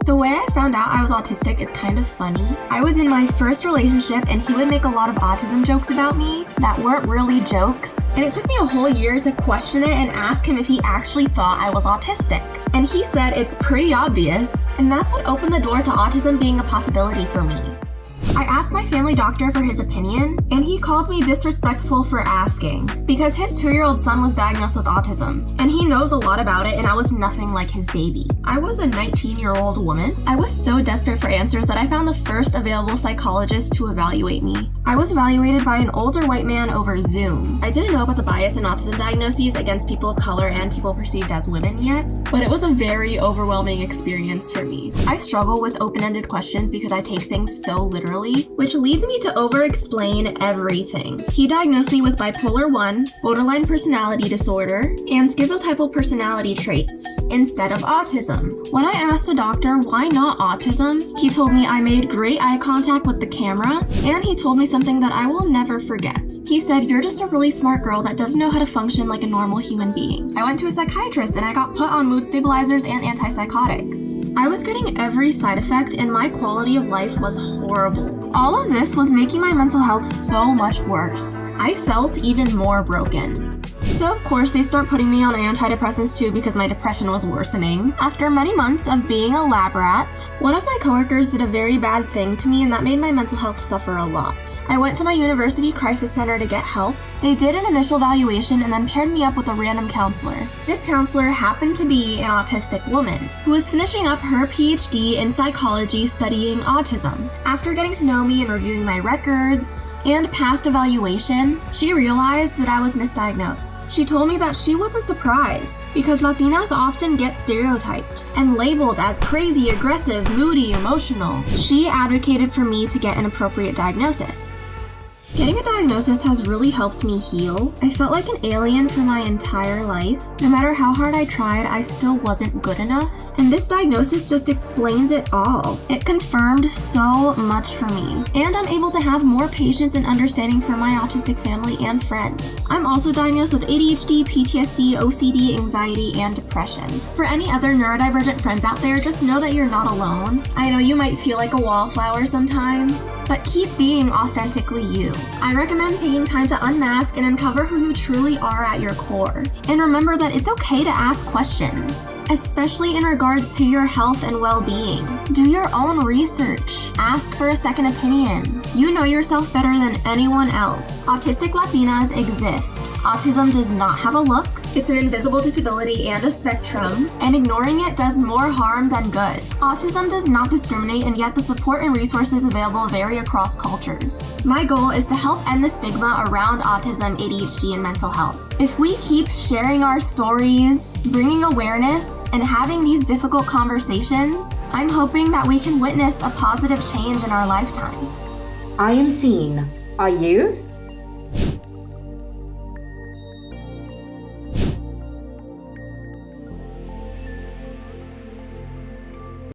The way I found out I was autistic is kind of funny. I was in my first relationship and he would make a lot of autism jokes about me that weren't really jokes. And it took me a whole year to question it and ask him if he actually thought I was autistic. And he said it's pretty obvious, and that's what opened the door to autism being a possibility for me. I asked my family doctor for his opinion, and he called me disrespectful for asking, because his 2-year-old son was diagnosed with autism, and he knows a lot about it, and I was nothing like his baby. I was a 19-year-old woman. I was so desperate for answers that I found the first available psychologist to evaluate me. I was evaluated by an older white man over Zoom. I didn't know about the bias in autism diagnoses against people of color and people perceived as women yet, but it was a very overwhelming experience for me. I struggle with open-ended questions because I take things so literally, which leads me to over-explain everything. He diagnosed me with bipolar 1, borderline personality disorder, and schizotypal personality traits, instead of autism. When I asked the doctor why not autism, he told me I made great eye contact with the camera, and he told me something that I will never forget. He said, "You're just a really smart girl that doesn't know how to function like a normal human being." I went to a psychiatrist and I got put on mood stabilizers and antipsychotics. I was getting every side effect and my quality of life was horrible. All of this was making my mental health so much worse. I felt even more broken. So of course they start putting me on antidepressants too because my depression was worsening. After many months of being a lab rat, one of my coworkers did a very bad thing to me and that made my mental health suffer a lot. I went to my university crisis center to get help. They did an initial evaluation and then paired me up with a random counselor. This counselor happened to be an autistic woman who was finishing up her PhD in psychology studying autism. After getting to know me and reviewing my records and past evaluation, she realized that I was misdiagnosed. She told me that she wasn't surprised because Latinas often get stereotyped and labeled as crazy, aggressive, moody, emotional. She advocated for me to get an appropriate diagnosis. Getting a diagnosis has really helped me heal. I felt like an alien for my entire life. No matter how hard I tried, I still wasn't good enough. And this diagnosis just explains it all. It confirmed so much for me. And I'm able to have more patience and understanding for my autistic family and friends. I'm also diagnosed with ADHD, PTSD, OCD, anxiety, and depression. For any other neurodivergent friends out there, just know that you're not alone. I know you might feel like a wallflower sometimes, but keep being authentically you. I recommend taking time to unmask and uncover who you truly are at your core. And remember that it's okay to ask questions, especially in regards to your health and well-being. Do your own research. Ask for a second opinion. You know yourself better than anyone else. Autistic Latinas exist. Autism does not have a look. It's an invisible disability and a spectrum, and ignoring it does more harm than good. Autism does not discriminate, and yet the support and resources available vary across cultures. My goal is to help end the stigma around autism, ADHD, and mental health. If we keep sharing our stories, bringing awareness, and having these difficult conversations, I'm hoping that we can witness a positive change in our lifetime. I am seen. Are you?